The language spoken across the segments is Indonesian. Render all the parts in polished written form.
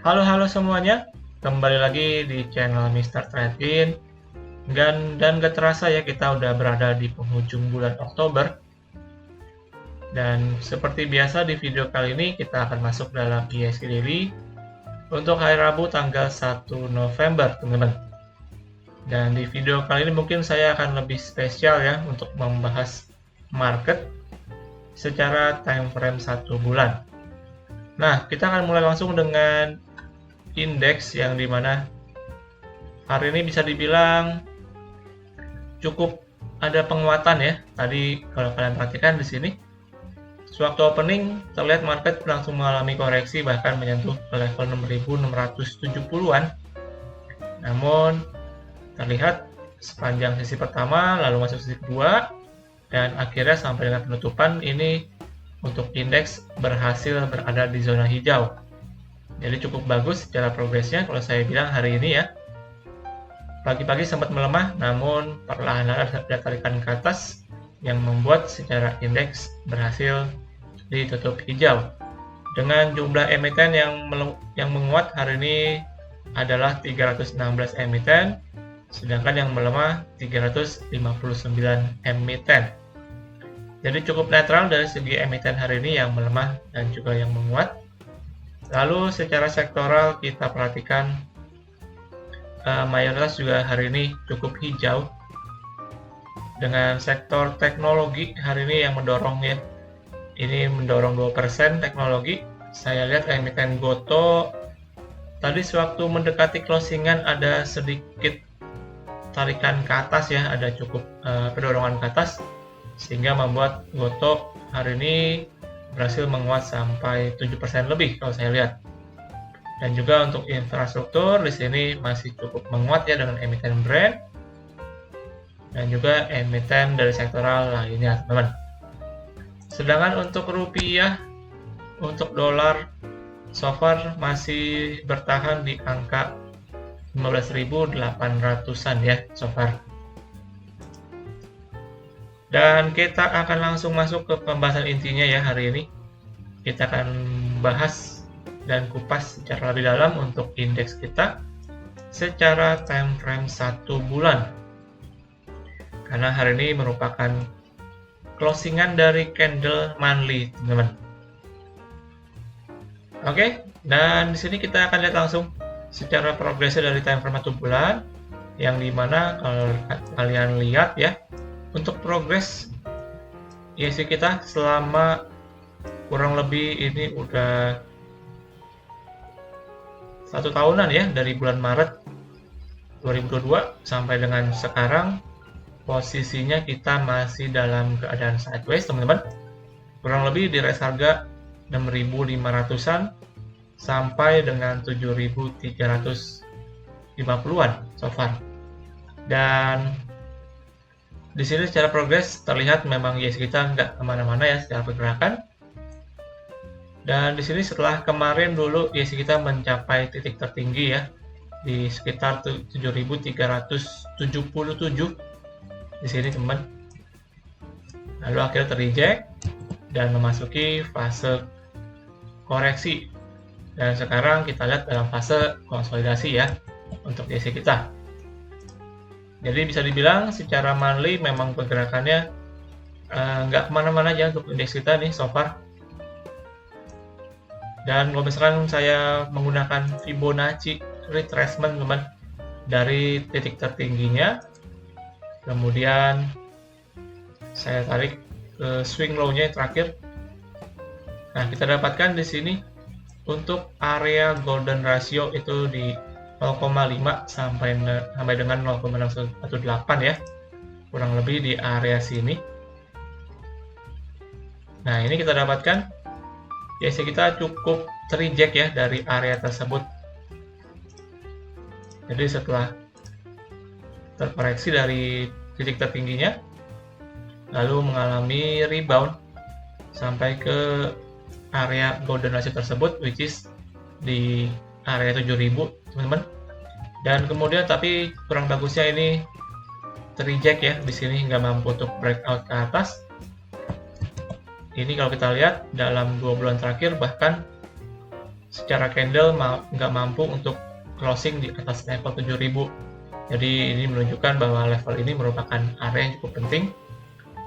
Halo semuanya, kembali lagi di channel Mr. Trading. Dan gak terasa ya kita udah berada di penghujung bulan Oktober. Dan seperti biasa di video kali ini kita akan masuk dalam ISG Daily untuk hari Rabu tanggal 1 November teman-teman. Dan di video kali ini mungkin saya akan lebih spesial ya untuk membahas market secara time frame 1 bulan. Nah, kita akan mulai langsung dengan indeks yang dimana hari ini bisa dibilang cukup ada penguatan ya. Tadi kalau kalian perhatikan di sini, sewaktu opening terlihat market langsung mengalami koreksi bahkan menyentuh ke level 6.670-an. Namun terlihat sepanjang sesi pertama lalu masuk sesi kedua dan akhirnya sampai dengan penutupan ini untuk indeks berhasil berada di zona hijau. Jadi cukup bagus secara progresnya kalau saya bilang hari ini ya. Pagi-pagi sempat melemah, namun perlahan-lahan ada tarikan ke atas yang membuat secara indeks berhasil ditutup hijau. Dengan jumlah emiten yang menguat hari ini adalah 316 emiten, sedangkan yang melemah 359 emiten. Jadi cukup netral dari segi emiten hari ini yang melemah dan juga yang menguat. Lalu secara sektoral kita perhatikan mayoritas juga hari ini cukup hijau dengan sektor teknologi hari ini yang mendorong ya. Ini mendorong 2% teknologi. Saya lihat emiten Goto tadi sewaktu mendekati closingan ada sedikit tarikan ke atas ya, ada cukup pendorongan ke atas sehingga membuat Goto hari ini berhasil menguat sampai 7% lebih kalau saya lihat. Dan juga untuk infrastruktur di sini masih cukup menguat ya dengan emiten brand dan juga emiten dari sektoral lainnya, teman-teman. Sedangkan untuk rupiah, untuk dolar so far masih bertahan di angka 15.800-an ya so far. Dan kita akan langsung masuk ke pembahasan intinya ya hari ini. Kita akan bahas dan kupas secara lebih dalam untuk indeks kita secara time frame 1 bulan. Karena hari ini merupakan closingan dari candle monthly, teman-teman. Oke, dan di sini kita akan lihat langsung secara progresnya dari time frame 1 bulan yang dimana kalau kalian lihat ya, untuk progres ISG kita selama kurang lebih ini udah 1 tahunan ya, dari bulan Maret 2022 sampai dengan sekarang posisinya kita masih dalam keadaan sideways, teman-teman. Kurang lebih di range harga 6.500-an sampai dengan 7.350-an so far. Dan di sini secara progres terlihat memang ISG kita nggak kemana-mana ya secara pergerakan. Dan di sini setelah kemarin dulu ISG kita mencapai titik tertinggi ya di sekitar 7.377 di sini, teman. Lalu akhirnya terreject dan memasuki fase koreksi. Dan sekarang kita lihat dalam fase konsolidasi ya untuk ISG kita. Jadi bisa dibilang secara monthly memang pergerakannya nggak kemana-mana aja untuk indeks kita nih so far. Dan kalau misalkan saya menggunakan Fibonacci retracement, teman, dari titik tertingginya, kemudian saya tarik ke swing low-nya yang terakhir. Nah, kita dapatkan di sini untuk area golden ratio itu di 0,5 sampai dengan 0,618 ya, kurang lebih di area sini. Nah, ini kita dapatkan ISG kita cukup terreject ya dari area tersebut. Jadi setelah terkoreksi dari titik tertingginya, lalu mengalami rebound sampai ke area golden ratio tersebut, which is di area 7.000, teman-teman. Dan kemudian tapi kurang bagusnya ini terreject ya di sini, nggak mampu untuk breakout ke atas. Ini kalau kita lihat dalam 2 bulan terakhir bahkan secara candle nggak mampu untuk closing di atas level 7000. Jadi ini menunjukkan bahwa level ini merupakan area yang cukup penting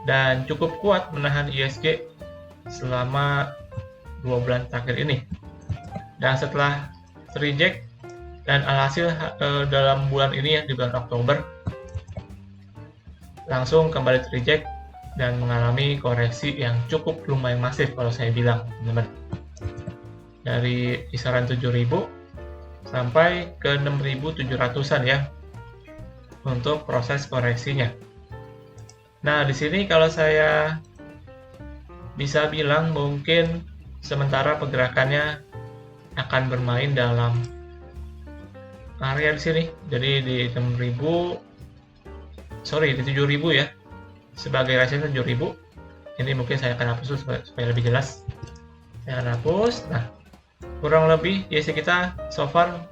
dan cukup kuat menahan ISG selama 2 bulan terakhir ini. Dan setelah reject dan alhasil dalam bulan ini ya, di bulan Oktober langsung kembali reject dan mengalami koreksi yang cukup lumayan masif kalau saya bilang, teman-teman. Dari kisaran 7000 sampai ke 6700-an ya untuk proses koreksinya. Nah, di sini kalau saya bisa bilang mungkin sementara pergerakannya akan bermain dalam area di sini. Jadi di 7000 ya. Sebagai resistance 7000. Ini mungkin saya akan hapus supaya lebih jelas. Saya akan hapus. Nah, kurang lebih ISG kita so far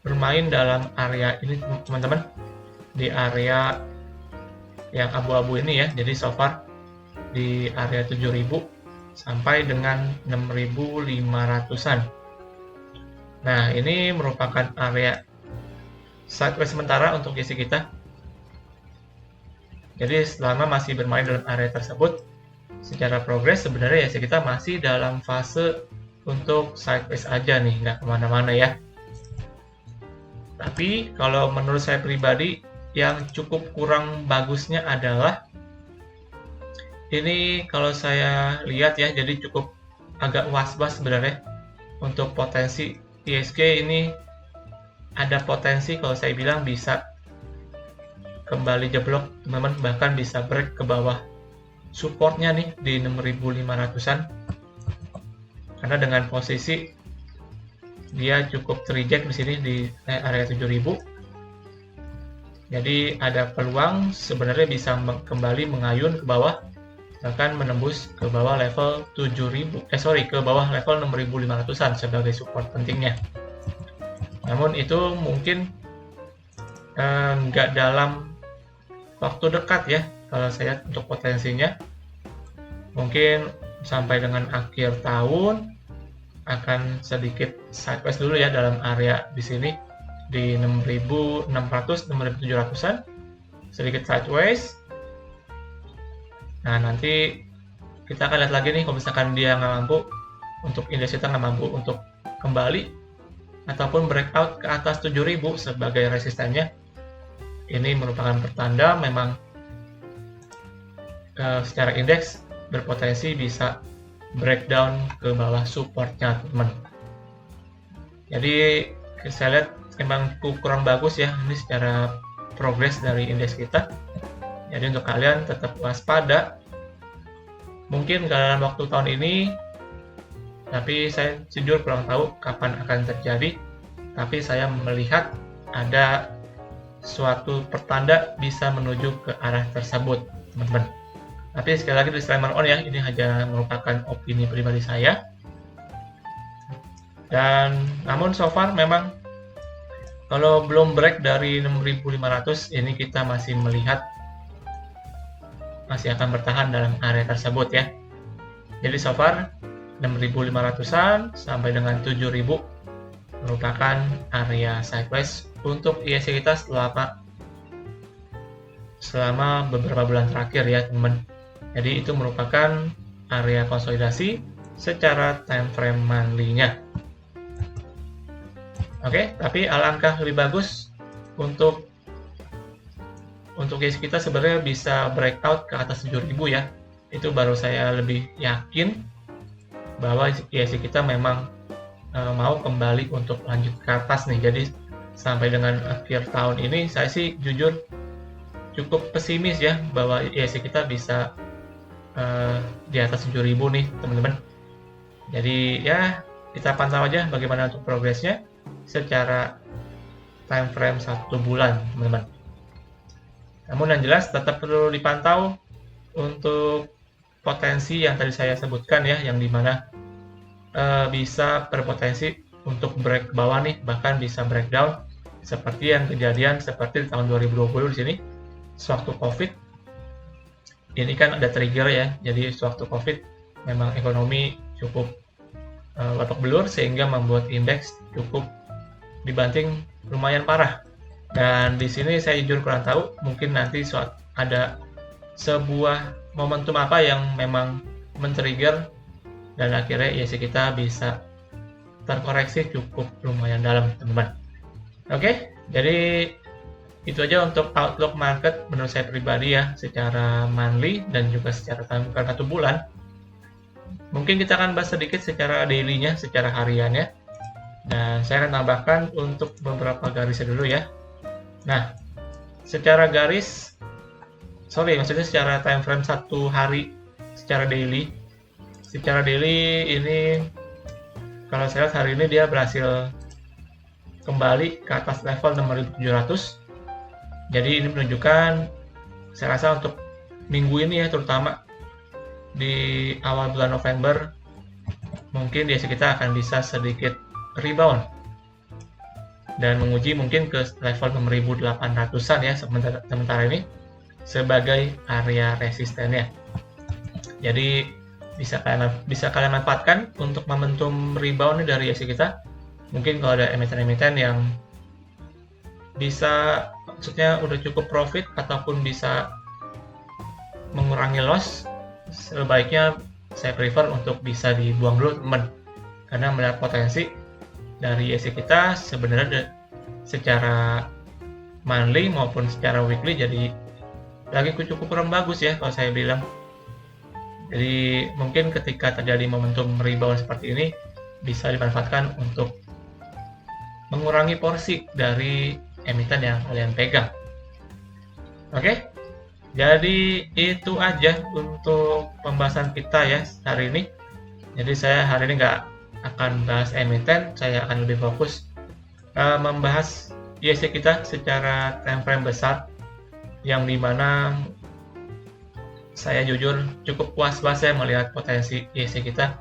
bermain dalam area ini, teman-teman. Di area yang abu-abu ini ya. Jadi so far di area 7000 sampai dengan 6500-an. Nah, ini merupakan area sideways sementara untuk ISG kita. Jadi selama masih bermain dalam area tersebut, secara progres sebenarnya ISG kita masih dalam fase untuk sideways aja nih, nggak kemana-mana ya. Tapi kalau menurut saya pribadi, yang cukup kurang bagusnya adalah ini kalau saya lihat ya, jadi cukup agak was-was sebenarnya untuk potensi ISG ini. Ada potensi kalau saya bilang bisa kembali jeblok, teman-teman, bahkan bisa break ke bawah supportnya nih di 6500-an. Karena dengan posisi dia cukup terreject di sini di area 7000. Jadi ada peluang sebenarnya bisa kembali mengayun ke bawah, bahkan menembus ke bawah level ke bawah level 6500-an sebagai support pentingnya. Namun itu mungkin nggak dalam waktu dekat ya, kalau saya untuk potensinya mungkin sampai dengan akhir tahun akan sedikit sideways dulu ya dalam area di sini di 6600 6700-an, sedikit sideways. Nah, nanti kita akan lihat lagi nih kalau misalkan dia nggak mampu untuk indeks kita nggak mampu untuk kembali ataupun breakout ke atas 7000 sebagai resistennya. Ini merupakan pertanda memang secara indeks berpotensi bisa breakdown ke bawah supportnya, teman. Jadi saya lihat memang kurang bagus ya ini secara progres dari indeks kita. Jadi untuk kalian tetap waspada. Mungkin dalam waktu tahun ini, tapi saya jujur kurang tahu kapan akan terjadi. Tapi saya melihat ada suatu pertanda bisa menuju ke arah tersebut, teman-teman. Tapi sekali lagi disclaimer on ya, ini hanya merupakan opini pribadi saya. Dan namun so far memang kalau belum break dari 6500 ini kita masih melihat masih akan bertahan dalam area tersebut ya. Jadi so far 6500-an sampai dengan 7000 merupakan area sideways untuk ISG kita selama beberapa bulan terakhir ya, teman. Jadi itu merupakan area konsolidasi secara time frame monthly-nya. Oke, tapi alangkah lebih bagus untuk ISG kita sebenarnya bisa breakout ke atas 7000 ya. Itu baru saya lebih yakin bahwa ISG kita memang mau kembali untuk lanjut ke atas nih. Jadi sampai dengan akhir tahun ini saya sih jujur cukup pesimis ya bahwa ISG kita bisa di atas 7000 nih, teman-teman. Jadi ya kita pantau aja bagaimana untuk progresnya secara time frame 1 bulan, teman-teman. Namun yang jelas tetap perlu dipantau untuk potensi yang tadi saya sebutkan ya, yang dimana bisa berpotensi untuk break ke bawah nih, bahkan bisa breakdown seperti yang kejadian seperti di tahun 2020 di sini sewaktu COVID. Ini kan ada trigger ya, jadi sewaktu COVID memang ekonomi cukup babak belur sehingga membuat indeks cukup dibanting lumayan parah. Dan di sini saya jujur kurang tahu, mungkin nanti ada sebuah momentum apa yang memang men-trigger dan akhirnya IHSG kita bisa terkoreksi cukup lumayan dalam, teman-teman. Oke, jadi itu aja untuk outlook market menurut saya pribadi ya, secara monthly dan juga secara time frame 1 bulan. Mungkin kita akan bahas sedikit secara daily-nya, secara hariannya. Dan saya akan tambahkan untuk beberapa garisnya dulu ya. Nah, secara maksudnya secara time frame 1 hari, secara daily. Secara daily ini, kalau saya lihat hari ini dia berhasil kembali ke atas level 6.700. Jadi ini menunjukkan, saya rasa untuk minggu ini ya, terutama di awal bulan November, mungkin IHSG kita akan bisa sedikit rebound dan menguji mungkin ke level 6.800-an ya sementara ini sebagai area resistennya. Jadi bisa kalian manfaatkan untuk momentum rebound dari IHSG kita. Mungkin kalau ada emiten-emiten yang bisa, maksudnya udah cukup profit ataupun bisa mengurangi loss, sebaiknya saya prefer untuk bisa dibuang dulu, teman. Karena melihat potensi dari IHSG kita sebenarnya secara monthly maupun secara weekly jadi lagi cukup kurang bagus ya kalau saya bilang. Jadi mungkin ketika terjadi momentum rebound seperti ini bisa dimanfaatkan untuk mengurangi porsi dari emiten yang kalian pegang. Oke, jadi itu aja untuk pembahasan kita ya hari ini. Jadi saya hari ini nggak akan bahas emiten, saya akan lebih fokus membahas IHSG kita secara time frame besar, yang dimana saya jujur cukup puas saya melihat potensi IHSG kita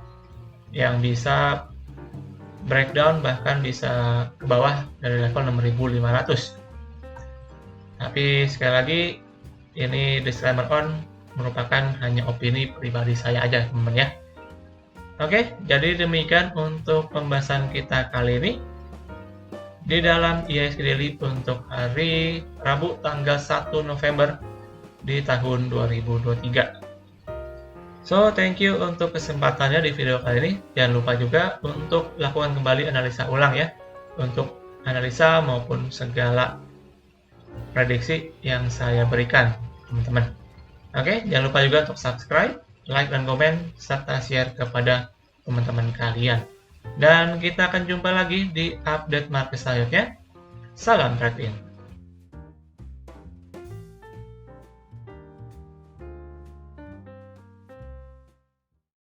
yang bisa breakdown bahkan bisa ke bawah dari level 6.500. Tapi sekali lagi ini disclaimer on, merupakan hanya opini pribadi saya aja, teman-teman ya. Oke, jadi demikian untuk pembahasan kita kali ini di dalam IHSG Daily untuk hari Rabu tanggal 1 November di tahun 2023. So, thank you untuk kesempatannya di video kali ini. Jangan lupa juga untuk lakukan kembali analisa ulang ya, untuk analisa maupun segala prediksi yang saya berikan, teman-teman. Oke, jangan lupa juga untuk subscribe, like, dan komen, serta share kepada teman-teman kalian. Dan kita akan jumpa lagi di update market selanjutnya. Salam trade in.